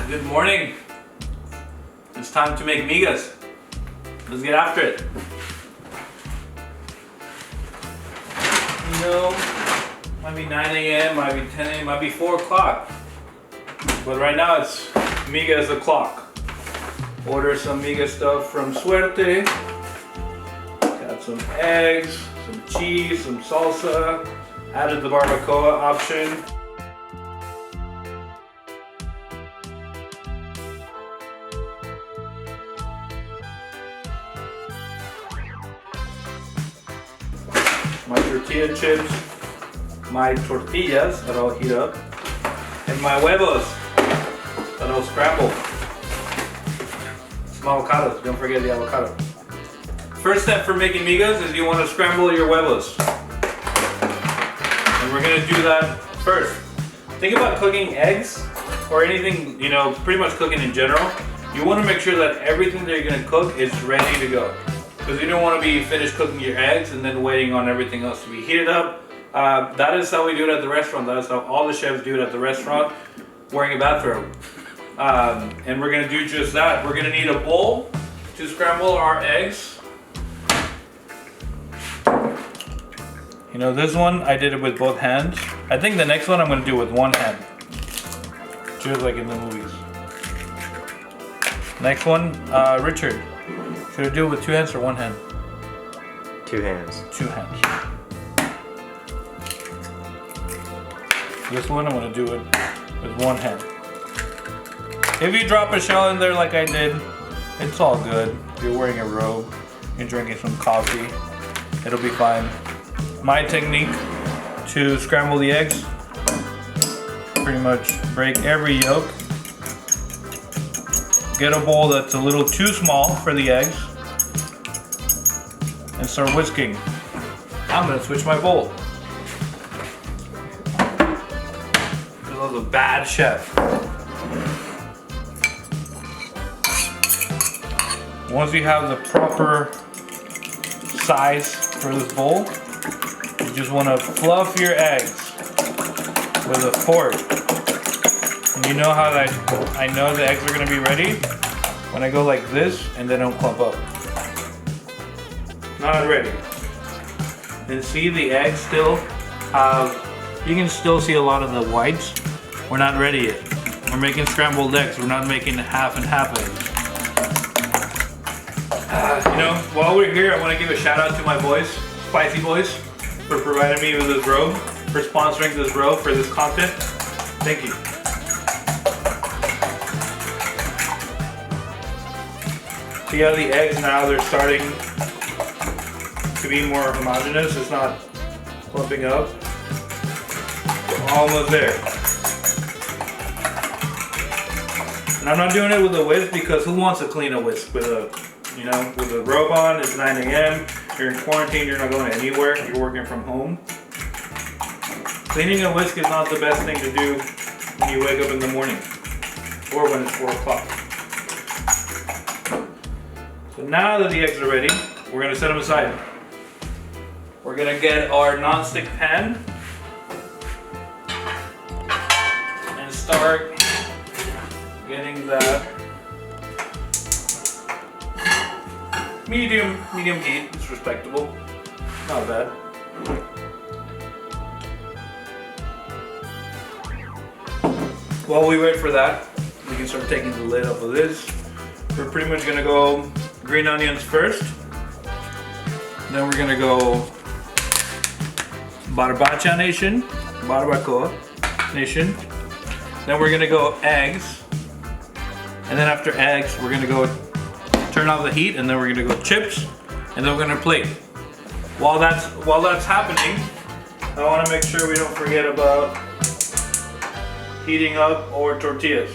Good morning. It's time to make migas. Let's get after it. You know, might be 9 a.m., might be 10 a.m., might be 4 o'clock. But right now it's migas o'clock. Order some miga stuff from Suerte. Got some eggs, some cheese, some salsa. Added the barbacoa option. My tortilla chips, my tortillas that I'll heat up, and my huevos that I'll scramble. Some avocados, don't forget the avocado. First step for making migas is you want to scramble your huevos. And we're going to do that first. Think about cooking eggs or anything, you know, pretty much cooking in general. You want to make sure that everything that you're going to cook is ready to go. Because you don't want to be finished cooking your eggs and then waiting on everything else to be heated up. That is how we do it at the restaurant. That is how all the chefs do it at the restaurant, wearing a bathrobe. And we're going to do just that. We're going to need a bowl to scramble our eggs. You know, this one I did it with both hands. I think the next one I'm going to do with one hand. Just like in the movies. Next one, Richard. Should I do it with two hands or one hand? Two hands. Two hands. This one I'm going to do it with one hand. If you drop a shell in there like I did, it's all good. You're wearing a robe, you're drinking some coffee, it'll be fine. My technique to scramble the eggs, pretty much break every yolk. Get a bowl that's a little too small for the eggs and start whisking. I'm gonna switch my bowl. Because I was a bad chef. Once you have the proper size for this bowl, you just want to fluff your eggs with a fork. And you know how I know the eggs are going to be ready? When I go like this and they don't clump up. Not ready. And see, the eggs still have, you can still see a lot of the whites. We're not ready yet. We're making scrambled eggs. We're not making half and half eggs. You know, while we're here, I want to give a shout out to my boys, Spicy Boys, for providing me with this robe, for sponsoring this robe for this content. Thank you. See how the eggs now, they're starting to be more homogeneous. It's not clumping up. We're almost there. And I'm not doing it with a whisk because who wants to clean a whisk with a, you know, with a robe on? It's 9 a.m. You're in quarantine, you're not going anywhere, you're working from home. Cleaning a whisk is not the best thing to do when you wake up in the morning or when it's 4 o'clock. So now that the eggs are ready, we're going to set them aside. We're going to get our non-stick pan and start getting that medium heat. It's respectable, not bad. While we wait for that, we can start taking the lid off of this. We're pretty much gonna go green onions first. Then we're gonna go barbacoa nation. Then we're gonna go eggs. And then after eggs, we're gonna go turn off the heat, and then we're gonna go chips, and then we're gonna plate. While that's happening, I wanna make sure we don't forget about heating up our tortillas.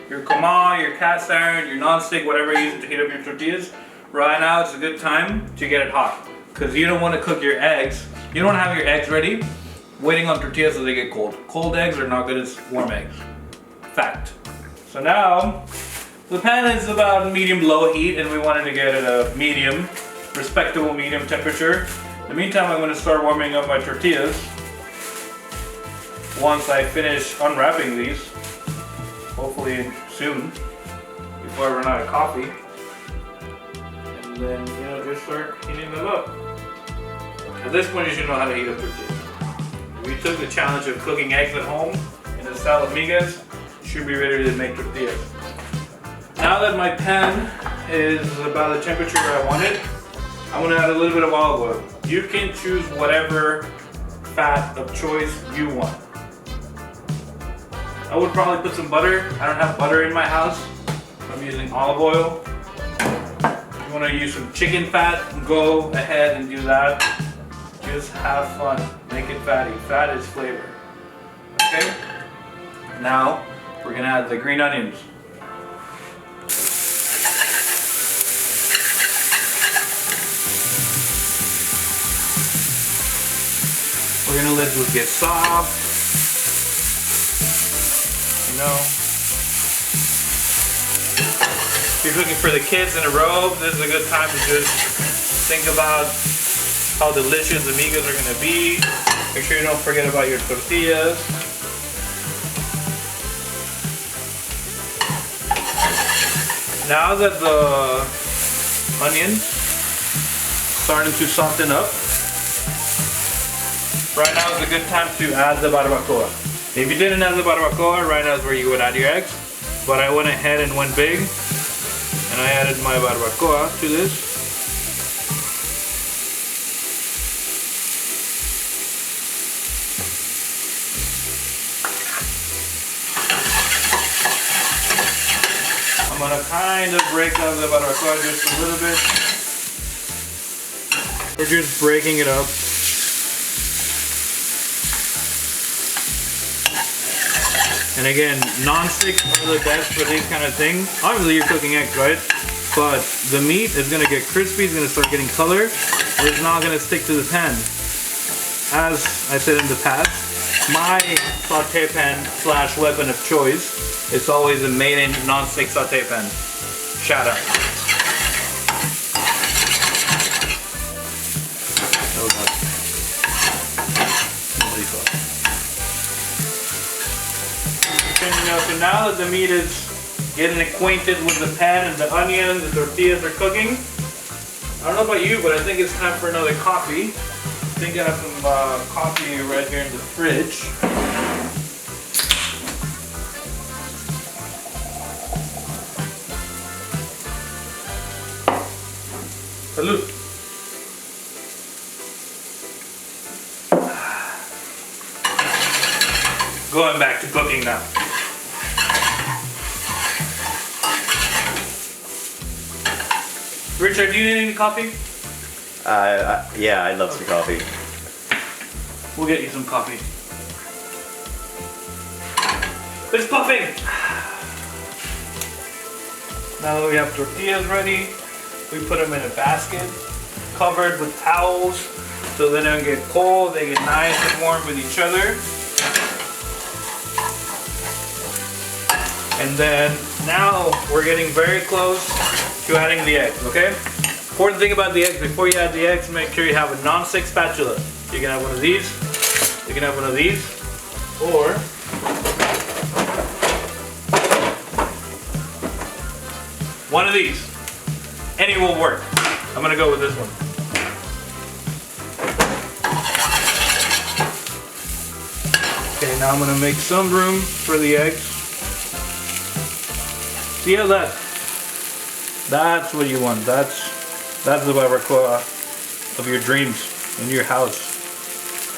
Your comal, your cast iron, your non-stick, whatever you're using to heat up your tortillas, right now it's a good time to get it hot. Because you don't want to cook your eggs, you don't want to have your eggs ready, waiting on tortillas so they get cold. Cold eggs are not good as warm eggs. Fact. So now, the pan is about medium-low heat, and we wanted to get it a medium, respectable medium temperature. In the meantime, I'm going to start warming up my tortillas. Once I finish unwrapping these, hopefully soon, before I run out of coffee. And then, you know, just start heating them up. At this point, you should know how to heat up tortillas. If you took the challenge of cooking eggs at home in the style of migas, you should be ready to make tortillas. Now that my pan is about the temperature I want it, I'm gonna add a little bit of olive oil. You can choose whatever fat of choice you want. I would probably put some butter. I don't have butter in my house. I'm using olive oil. If you wanna use some chicken fat, go ahead and do that. Just have fun, make it fatty. Fat is flavor, okay? Now, we're gonna add the green onions. We're gonna let this get soft, you know. If you're looking for the kids in a robe, this is a good time to just think about how delicious the migas are gonna be. Make sure you don't forget about your tortillas. Now that the onions starting to soften up, right now is a good time to add the barbacoa. If you didn't add the barbacoa, right now is where you would add your eggs. But I went ahead and went big, and I added my barbacoa to this. I'm gonna kind of break up the barbacoa just a little bit. We're just breaking it up. And again, non-sticks are the best for these kind of things. Obviously you're cooking eggs, right? But the meat is gonna get crispy, it's gonna start getting color, but it's not gonna stick to the pan. As I said in the past, my saute pan slash weapon of choice is always a made-in non-stick saute pan. Shout out. So now that the meat is getting acquainted with the pan and the onions, the tortillas are cooking, I don't know about you, but I think it's time for another coffee. I think I have some coffee right here in the fridge. Salud. Going back to cooking now. Richard, do you need any coffee? Yeah, I'd love some coffee. We'll get you some coffee. It's puffing! Now that we have tortillas ready, we put them in a basket, covered with towels, so they don't get cold, they get nice and warm with each other. And then now we're getting very close to adding the eggs, okay? Important thing about the eggs, before you add the eggs, make sure you have a non-stick spatula. You can have one of these, you can have one of these, or one of these. Any will work. I'm gonna go with this one. Okay, now I'm gonna make some room for the eggs. See how that's what you want. That's the barbacoa of your dreams in your house.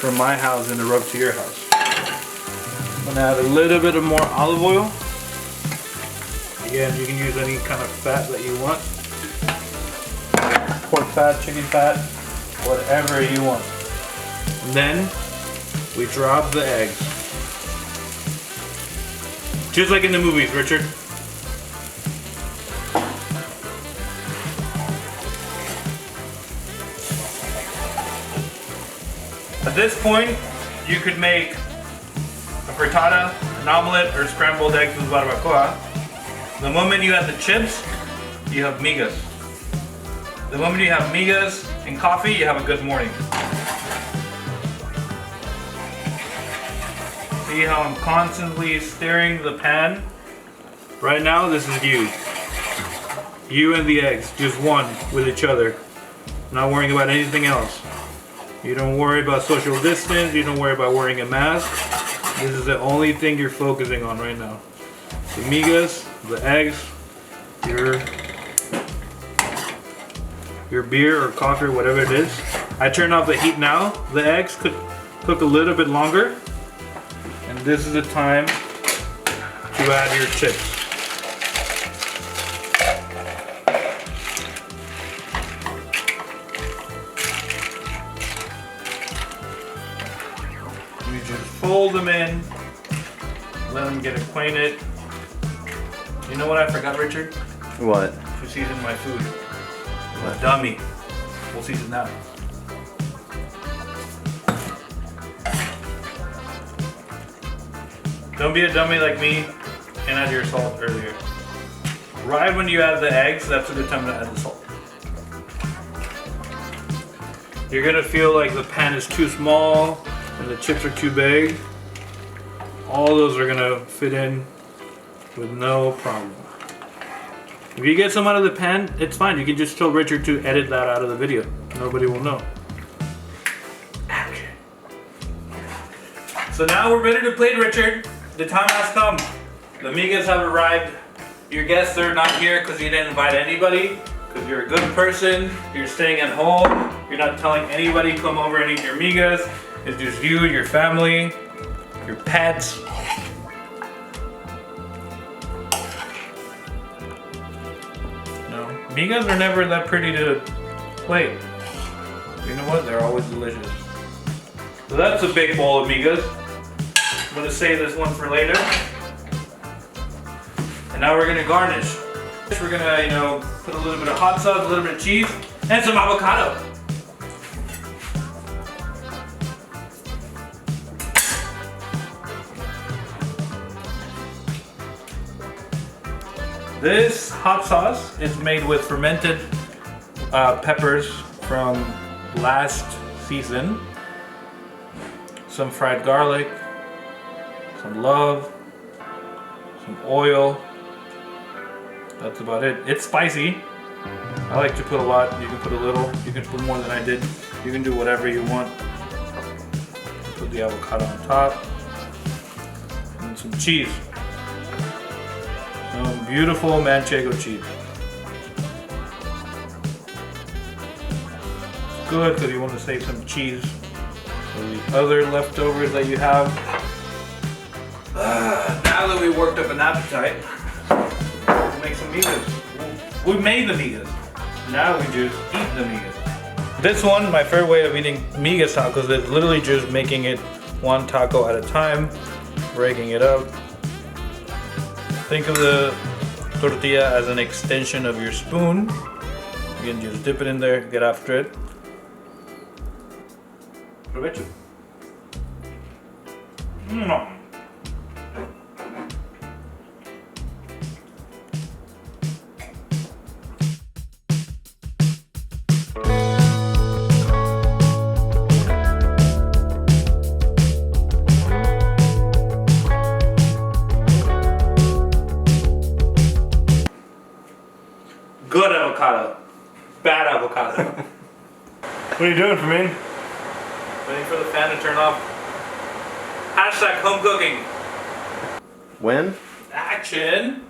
From my house in the robe to your house. I'm gonna add a little bit of more olive oil. Again, you can use any kind of fat that you want. Pork fat, chicken fat, whatever you want. And then we drop the eggs. Just like in the movies, Richard. At this point, you could make a frittata, an omelet, or scrambled eggs with barbacoa. The moment you add the chips, you have migas. The moment you have migas and coffee, you have a good morning. See how I'm constantly stirring the pan Right now, this is you. You and the eggs, just one with each other. Not worrying about anything else. You don't worry about social distance. You don't worry about wearing a mask. This is the only thing you're focusing on right now. The migas, the eggs, your beer or coffee or whatever it is. I turn off the heat now. The eggs could cook a little bit longer. And this is the time to add your chips. You just fold them in, let them get acquainted. You know what I forgot, Richard? What? To season my food. I'm a dummy. We'll season that. Don't be a dummy like me and add your salt earlier. Right when you add the eggs, that's a good time to add the salt. You're gonna feel like the pan is too small and the chips are too big. All those are gonna fit in with no problem. If you get some out of the pan, it's fine. You can just tell Richard to edit that out of the video. Nobody will know. Action. So now we're ready to plate, Richard. The time has come. The migas have arrived. Your guests are not here because you didn't invite anybody. Because you're a good person. You're staying at home. You're not telling anybody come over and eat your migas. It's just you, your family, your pets. No, migas are never that pretty to plate. You know what? They're always delicious. So that's a big bowl of migas. I'm gonna save this one for later. And now we're gonna garnish. We're gonna, put a little bit of hot sauce, a little bit of cheese, and some avocado. This hot sauce is made with fermented peppers from last season, some fried garlic, some love, some oil. That's about it. It's spicy. I like to put a lot. You can put a little. You can put more than I did. You can do whatever you want. Put the avocado on top. And some cheese. Some beautiful manchego cheese. It's good because you want to save some cheese for the other leftovers that you have. Now that we worked up an appetite, we'll make some migas. We made the migas. Now we just eat the migas. This one, my favorite way of eating migas tacos is literally just making it one taco at a time, breaking it up. Think of the tortilla as an extension of your spoon. You can just dip it in there, get after it. Provecho. Good avocado. Bad avocado. What are you doing, Fermín? Waiting for the fan to turn off. Hashtag home cooking. When? Action.